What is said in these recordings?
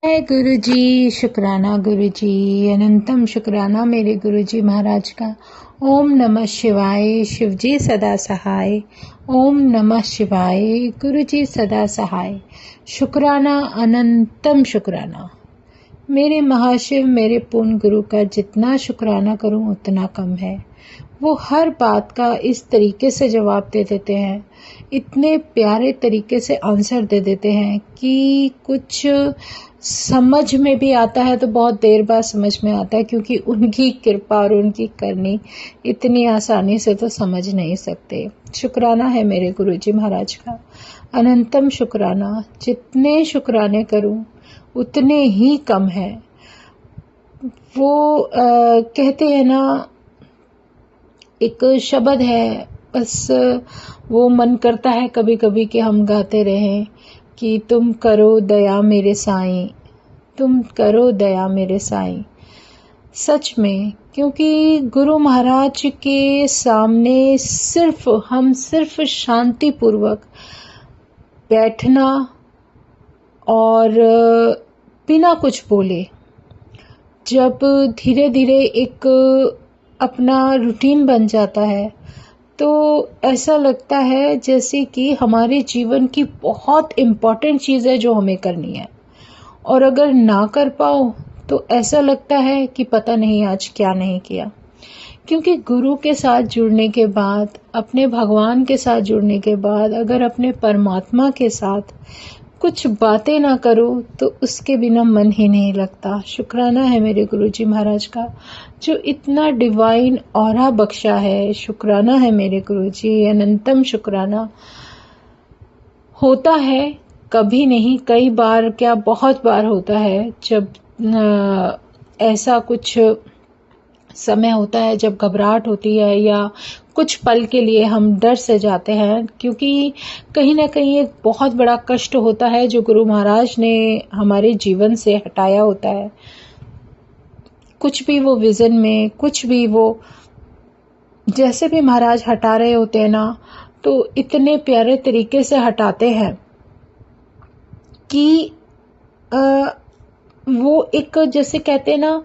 है गुरु जी। शुक्राना गुरु जी, अनंतम शुक्राना मेरे गुरु जी महाराज का। ओम नमः शिवाय, शिव जी सदा सहाय। ओम नमः शिवाय, गुरु जी सदा सहाय। शुक्राना, अनंतम शुक्राना मेरे महाशिव, मेरे पूर्ण गुरु का जितना शुक्राना करूं उतना कम है। वो हर बात का इस तरीके से जवाब दे देते हैं, इतने प्यारे तरीके से आंसर दे देते हैं कि कुछ समझ में भी आता है तो बहुत देर बाद समझ में आता है, क्योंकि उनकी कृपा और उनकी करनी इतनी आसानी से तो समझ नहीं सकते। शुक्राना है मेरे गुरुजी महाराज का, अनंतम शुक्राना। जितने शुक्राने करूं उतने ही कम है। वो कहते हैं ना, एक शब्द है, बस वो मन करता है कभी कभी कि हम गाते रहें कि तुम करो दया मेरे साईं, तुम करो दया मेरे साईं। सच में, क्योंकि गुरु महाराज के सामने सिर्फ शांति पूर्वक बैठना और बिना कुछ बोले, जब धीरे धीरे एक अपना रूटीन बन जाता है तो ऐसा लगता है जैसे कि हमारे जीवन की बहुत इम्पोर्टेंट चीज़ है जो हमें करनी है, और अगर ना कर पाओ तो ऐसा लगता है कि पता नहीं आज क्या नहीं किया। क्योंकि गुरु के साथ जुड़ने के बाद, अपने भगवान के साथ जुड़ने के बाद, अगर अपने परमात्मा के साथ कुछ बातें ना करो तो उसके बिना मन ही नहीं लगता। शुक्राना है मेरे गुरुजी महाराज का जो इतना डिवाइन ऑरा बख्शा है। शुक्राना है मेरे गुरुजी, अनंतम शुक्राना। होता है कभी नहीं, कई बार क्या बहुत बार होता है जब ऐसा कुछ समय होता है जब घबराहट होती है या कुछ पल के लिए हम डर से जाते हैं, क्योंकि कहीं ना कहीं एक बहुत बड़ा कष्ट होता है जो गुरु महाराज ने हमारे जीवन से हटाया होता है। कुछ भी वो विजन में, कुछ भी वो जैसे भी महाराज हटा रहे होते हैं ना, तो इतने प्यारे तरीके से हटाते हैं कि वो एक, जैसे कहते हैं ना,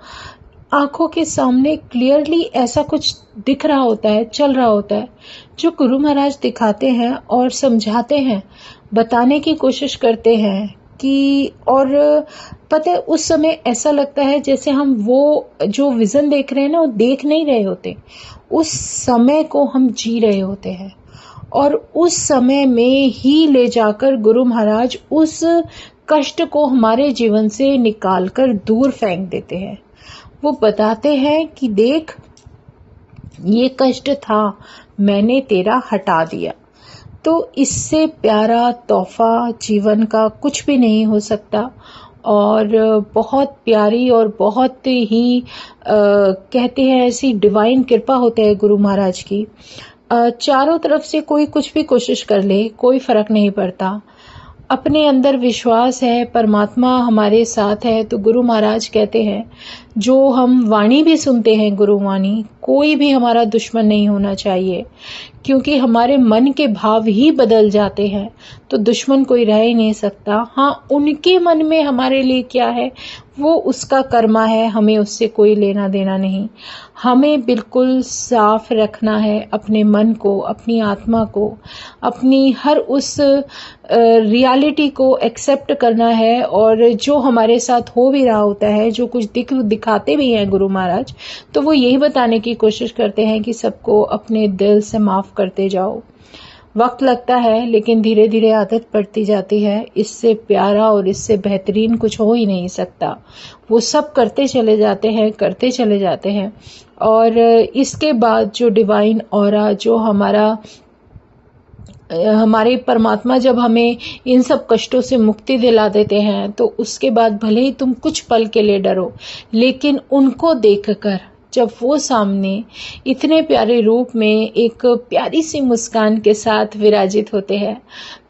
आंखों के सामने क्लियरली ऐसा कुछ दिख रहा होता है, चल रहा होता है, जो गुरु महाराज दिखाते हैं और समझाते हैं, बताने की कोशिश करते हैं कि, और पता है उस समय ऐसा लगता है जैसे हम वो जो विजन देख रहे हैं ना, वो देख नहीं रहे होते, उस समय को हम जी रहे होते हैं, और उस समय में ही ले जाकर गुरु महाराज उस कष्ट को हमारे जीवन से निकालकर दूर फेंक देते हैं। वो बताते हैं कि देख, ये कष्ट था, मैंने तेरा हटा दिया। तो इससे प्यारा तोहफा जीवन का कुछ भी नहीं हो सकता। और बहुत प्यारी और बहुत ही कहते हैं ऐसी डिवाइन कृपा होती है गुरु महाराज की। चारों तरफ से कोई कुछ भी कोशिश कर ले, कोई फर्क नहीं पड़ता। अपने अंदर विश्वास है, परमात्मा हमारे साथ है, तो गुरु महाराज कहते हैं जो हम वाणी भी सुनते हैं, गुरु वाणी, कोई भी हमारा दुश्मन नहीं होना चाहिए, क्योंकि हमारे मन के भाव ही बदल जाते हैं तो दुश्मन कोई रह ही नहीं सकता। हाँ, उनके मन में हमारे लिए क्या है वो उसका कर्मा है, हमें उससे कोई लेना देना नहीं। हमें बिल्कुल साफ रखना है अपने मन को, अपनी आत्मा को, अपनी हर उस रियलिटी को एक्सेप्ट करना है। और जो हमारे साथ हो भी रहा होता है, जो कुछ दिखाते भी हैं गुरु महाराज, तो वो यही बताने की कोशिश करते हैं कि सबको अपने दिल से माफ करते जाओ। वक्त लगता है लेकिन धीरे धीरे आदत पड़ती जाती है। इससे प्यारा और इससे बेहतरीन कुछ हो ही नहीं सकता। वो सब करते चले जाते हैं, करते चले जाते हैं, और इसके बाद जो डिवाइन ऑरा, जो हमारे परमात्मा जब हमें इन सब कष्टों से मुक्ति दिला देते हैं, तो उसके बाद भले ही तुम कुछ पल के लिए डरो, लेकिन उनको देखकर जब वो सामने इतने प्यारे रूप में एक प्यारी सी मुस्कान के साथ विराजित होते हैं,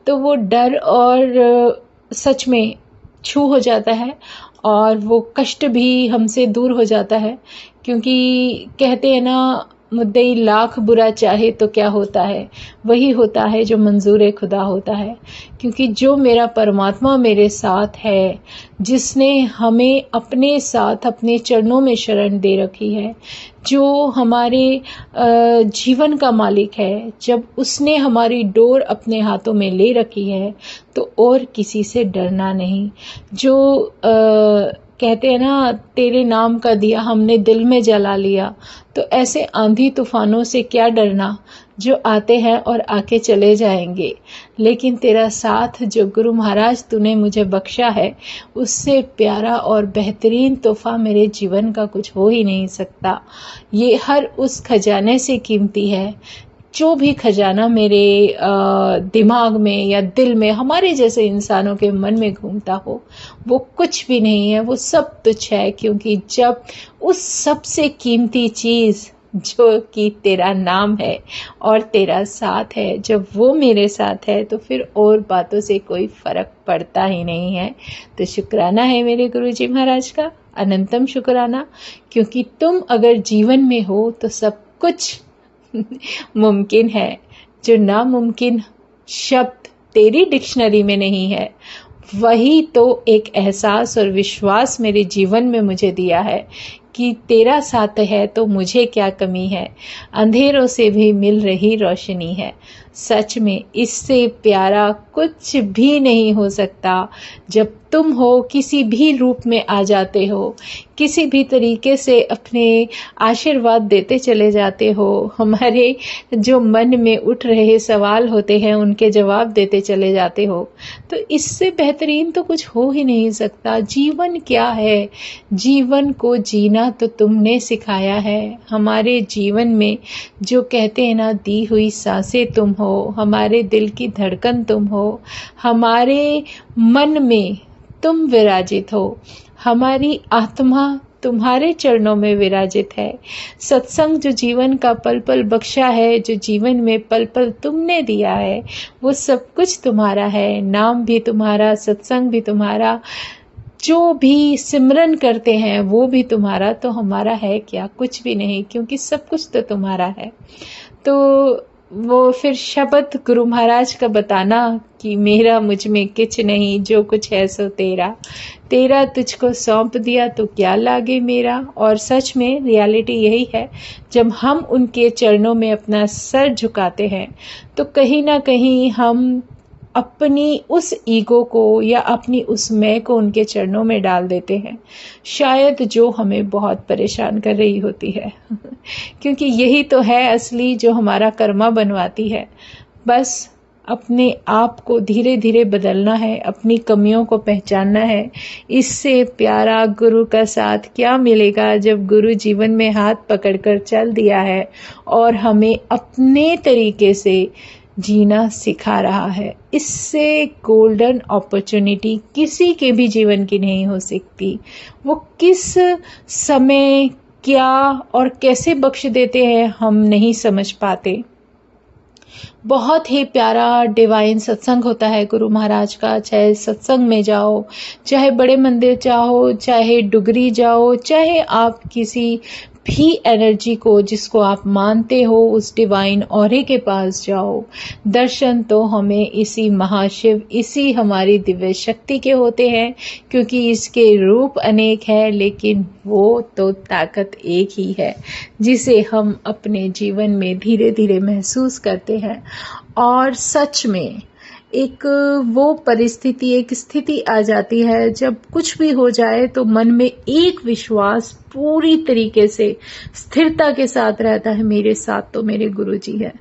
तो वो डर और सच में छू हो जाता है, और वो कष्ट भी हमसे दूर हो जाता है। क्योंकि कहते हैं ना, मुद्दई लाख बुरा चाहे तो क्या होता है, वही होता है जो मंजूर खुदा होता है। क्योंकि जो मेरा परमात्मा मेरे साथ है, जिसने हमें अपने साथ अपने चरणों में शरण दे रखी है, जो हमारे जीवन का मालिक है, जब उसने हमारी डोर अपने हाथों में ले रखी है तो और किसी से डरना नहीं। जो कहते हैं ना, तेरे नाम का दिया हमने दिल में जला लिया, तो ऐसे आंधी तूफानों से क्या डरना जो आते हैं और आके चले जाएंगे। लेकिन तेरा साथ जो गुरु महाराज तूने मुझे बख्शा है, उससे प्यारा और बेहतरीन तोहफा मेरे जीवन का कुछ हो ही नहीं सकता। ये हर उस खजाने से कीमती है जो भी खजाना मेरे दिमाग में या दिल में हमारे जैसे इंसानों के मन में घूमता हो, वो कुछ भी नहीं है, वो सब तुच्छ है। क्योंकि जब उस सबसे कीमती चीज़ जो कि तेरा नाम है और तेरा साथ है, जब वो मेरे साथ है तो फिर और बातों से कोई फर्क पड़ता ही नहीं है। तो शुक्राना है मेरे गुरुजी महाराज का, अनंतम शुक्राना। क्योंकि तुम अगर जीवन में हो तो सब कुछ मुमकिन है। जो नामुमकिन शब्द तेरी डिक्शनरी में नहीं है, वही तो एक एहसास और विश्वास मेरे जीवन में मुझे दिया है कि तेरा साथ है तो मुझे क्या कमी है, अंधेरों से भी मिल रही रोशनी है। सच में इससे प्यारा कुछ भी नहीं हो सकता। जब तुम हो किसी भी रूप में आ जाते हो, किसी भी तरीके से अपने आशीर्वाद देते चले जाते हो, हमारे जो मन में उठ रहे सवाल होते हैं उनके जवाब देते चले जाते हो, तो इससे बेहतरीन तो कुछ हो ही नहीं सकता। जीवन क्या है? जीवन को जीना तो तुमने सिखाया है। हमारे जीवन में जो कहते हैं ना, दी हुई सांसें तुम हो, हमारे दिल की धड़कन तुम हो, हमारे मन में तुम विराजित हो, हमारी आत्मा तुम्हारे चरणों में विराजित है। सत्संग जो जीवन का पल पल बख्शा है, जो जीवन में पल पल तुमने दिया है, वो सब कुछ तुम्हारा है। नाम भी तुम्हारा, सत्संग भी तुम्हारा, जो भी सिमरन करते हैं वो भी तुम्हारा। तो हमारा है क्या? कुछ भी नहीं, क्योंकि सब कुछ तो तुम्हारा है। तो वो फिर शब्द गुरु महाराज का बताना कि मेरा मुझ में किछ नहीं, जो कुछ है सो तेरा, तेरा तुझको सौंप दिया तो क्या लागे मेरा। और सच में रियलिटी यही है, जब हम उनके चरणों में अपना सर झुकाते हैं तो कहीं ना कहीं हम अपनी उस ईगो को या अपनी उस मैं को उनके चरणों में डाल देते हैं, शायद जो हमें बहुत परेशान कर रही होती है क्योंकि यही तो है असली जो हमारा कर्मा बनवाती है। बस अपने आप को धीरे धीरे बदलना है, अपनी कमियों को पहचानना है। इससे प्यारा गुरु का साथ क्या मिलेगा, जब गुरु जीवन में हाथ पकड़कर चल दिया है और हमें अपने तरीके से जीना सिखा रहा है। इससे गोल्डन अपॉर्चुनिटी किसी के भी जीवन की नहीं हो सकती। वो किस समय क्या और कैसे बख्श देते हैं हम नहीं समझ पाते। बहुत ही प्यारा डिवाइन सत्संग होता है गुरु महाराज का। चाहे सत्संग में जाओ, चाहे बड़े मंदिर जाओ, चाहे डुगरी जाओ, चाहे आप किसी भी एनर्जी को जिसको आप मानते हो उस डिवाइन औरे के पास जाओ, दर्शन तो हमें इसी महाशिव, इसी हमारी दिव्य शक्ति के होते हैं। क्योंकि इसके रूप अनेक है, लेकिन वो तो ताकत एक ही है जिसे हम अपने जीवन में धीरे धीरे महसूस करते हैं। और सच में एक वो परिस्थिति, एक स्थिति आ जाती है जब कुछ भी हो जाए तो मन में एक विश्वास पूरी तरीके से स्थिरता के साथ रहता है, मेरे साथ तो मेरे गुरु जी है,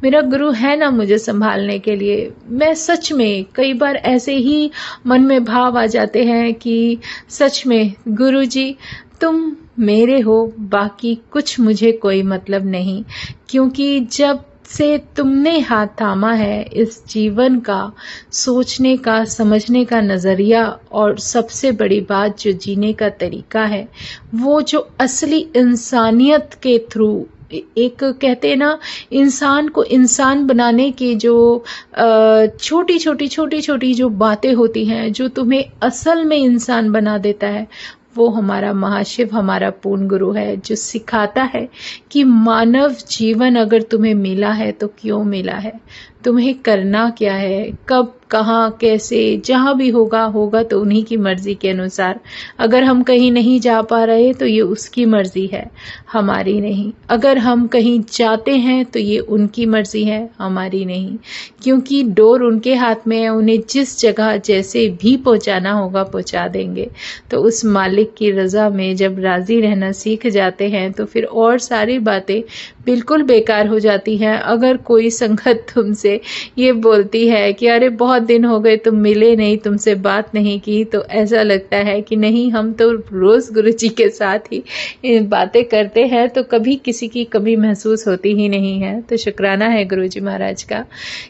मेरा गुरु है ना मुझे संभालने के लिए। मैं सच में कई बार ऐसे ही मन में भाव आ जाते हैं कि सच में गुरु जी तुम मेरे हो, बाकी कुछ मुझे कोई मतलब नहीं। क्योंकि जब से तुमने हाथ थामा है, इस जीवन का सोचने का, समझने का नजरिया और सबसे बड़ी बात जो जीने का तरीका है, वो जो असली इंसानियत के थ्रू, एक कहते हैं ना, इंसान को इंसान बनाने की जो छोटी छोटी जो बातें होती हैं जो तुम्हें असल में इंसान बना देता है, वो हमारा महाशिव, हमारा पूर्ण गुरु है, जो सिखाता है कि मानव जीवन अगर तुम्हें मिला है तो क्यों मिला है, तुम्हें करना क्या है, कब, कहाँ, कैसे, जहाँ भी होगा होगा तो उन्हीं की मर्जी के अनुसार। अगर हम कहीं नहीं जा पा रहे तो ये उसकी मर्जी है, हमारी नहीं। अगर हम कहीं जाते हैं तो ये उनकी मर्जी है, हमारी नहीं। क्योंकि डोर उनके हाथ में है, उन्हें जिस जगह जैसे भी पहुंचाना होगा पहुंचा देंगे। तो उस मालिक की रजा में जब राजी रहना सीख जाते हैं तो फिर और सारी बातें बिल्कुल बेकार हो जाती हैं। अगर कोई संगत तुमसे ये बोलती है कि अरे बहुत दिन हो गए तुम मिले नहीं, तुमसे बात नहीं की, तो ऐसा लगता है कि नहीं, हम तो रोज गुरु जी के साथ ही बातें करते हैं, तो कभी किसी की कमी महसूस होती ही नहीं है। तो शुक्राना है गुरु जी महाराज का,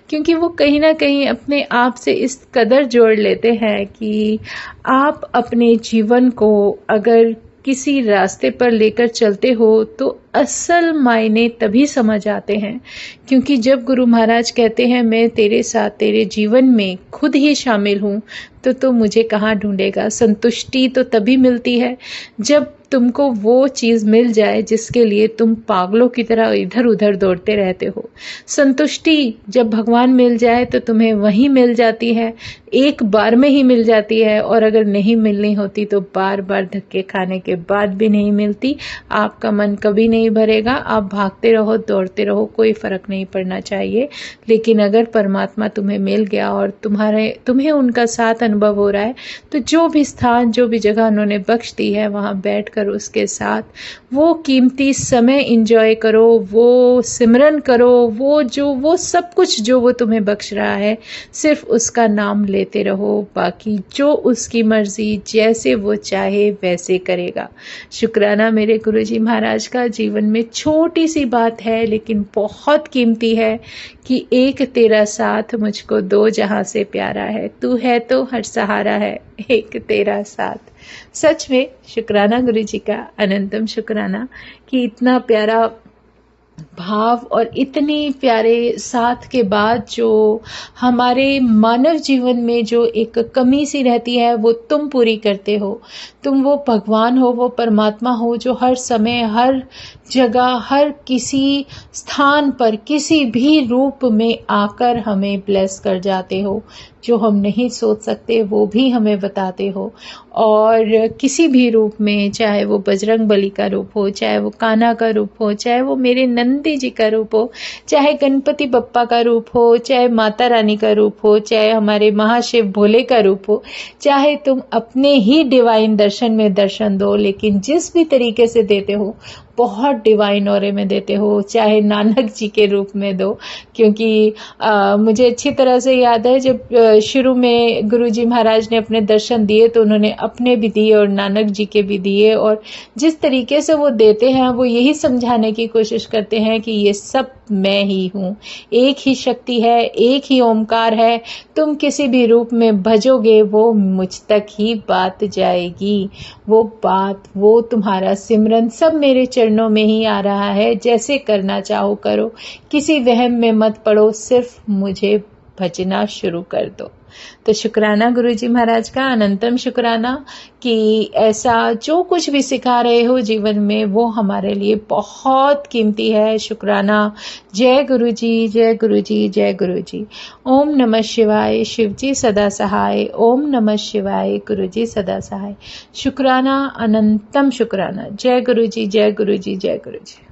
क्योंकि वो कहीं ना कहीं अपने आप से इस कदर जोड़ लेते हैं कि आप अपने जीवन को अगर किसी रास्ते पर लेकर चलते हो तो असल मायने तभी समझ आते हैं। क्योंकि जब गुरु महाराज कहते हैं मैं तेरे साथ तेरे जीवन में खुद ही शामिल हूँ, तो मुझे कहाँ ढूंढेगा। संतुष्टि तो तभी मिलती है जब तुमको वो चीज मिल जाए जिसके लिए तुम पागलों की तरह इधर उधर दौड़ते रहते हो। संतुष्टि जब भगवान मिल जाए तो तुम्हें वहीं मिल जाती है, एक बार में ही मिल जाती है, और अगर नहीं मिलनी होती तो बार बार धक्के खाने के बाद भी नहीं मिलती। आपका मन कभी नहीं भरेगा, आप भागते रहो, दौड़ते रहो, कोई फर्क नहीं पड़ना चाहिए। लेकिन अगर परमात्मा तुम्हें मिल गया और तुम्हें उनका साथ अनुभव हो रहा है, तो जो भी स्थान, जो भी जगह उन्होंने बख्श दी है, वहां बैठकर उसके साथ वो कीमती समय एंजॉय करो, वो सिमरन करो, वो सब कुछ जो वो तुम्हें बख्श रहा है, सिर्फ उसका नाम लेते रहो। बाकी जो उसकी मर्जी, जैसे वो चाहे वैसे करेगा। शुक्राना मेरे गुरुजी महाराज का। जीवन में छोटी सी बात है लेकिन बहुत कीमती है कि एक तेरा साथ मुझको दो जहां से प्यारा है, तू है तो हर सहारा है, एक तेरा साथ। सच में शुक्राना गुरुजी का, अनंतम शुक्राना कि इतना प्यारा भाव और इतने प्यारे साथ के बाद जो हमारे मानव जीवन में जो एक कमी सी रहती है वो तुम पूरी करते हो। तुम वो भगवान हो, वो परमात्मा हो जो हर समय, हर जगह, हर किसी स्थान पर, किसी भी रूप में आकर हमें ब्लेस कर जाते हो। जो हम नहीं सोच सकते वो भी हमें बताते हो, और किसी भी रूप में, चाहे वो बजरंग बली का रूप हो, चाहे वो कान्हा का रूप हो, चाहे वो मेरे नंदी जी का रूप हो, चाहे गणपति बप्पा का रूप हो, चाहे माता रानी का रूप हो, चाहे हमारे महाशिव भोले का रूप हो, चाहे तुम अपने ही डिवाइन दर्शन में दर्शन दो, लेकिन जिस भी तरीके से देते हो बहुत डिवाइन ऑरे में देते हो। चाहे नानक जी के रूप में दो, क्योंकि मुझे अच्छी तरह से याद है जब शुरू में गुरुजी महाराज ने अपने दर्शन दिए तो उन्होंने अपने भी दिए और नानक जी के भी दिए, और जिस तरीके से वो देते हैं वो यही समझाने की कोशिश करते हैं कि ये सब मैं ही हूँ, एक ही शक्ति है, एक ही ओमकार है, तुम किसी भी रूप में भजोगे वो मुझ तक ही बात जाएगी। वो बात, वो तुम्हारा सिमरन सब मेरे चरणों में ही आ रहा है, जैसे करना चाहो करो, किसी वहम में मत पड़ो, सिर्फ मुझे भजना शुरू कर दो। तो शुक्राना गुरुजी महाराज का, अनंतम शुक्राना कि ऐसा जो कुछ भी सिखा रहे हो जीवन में वो हमारे लिए बहुत कीमती है। शुक्राना। जय गुरुजी, जय गुरुजी, जय गुरुजी। ओम नमः शिवाय, शिवजी सदा सहाय। ओम नमः शिवाय, गुरुजी सदा सहाय। शुक्राना, अनंतम शुक्राना। जय गुरुजी, जय गुरुजी, जय गुरुजी।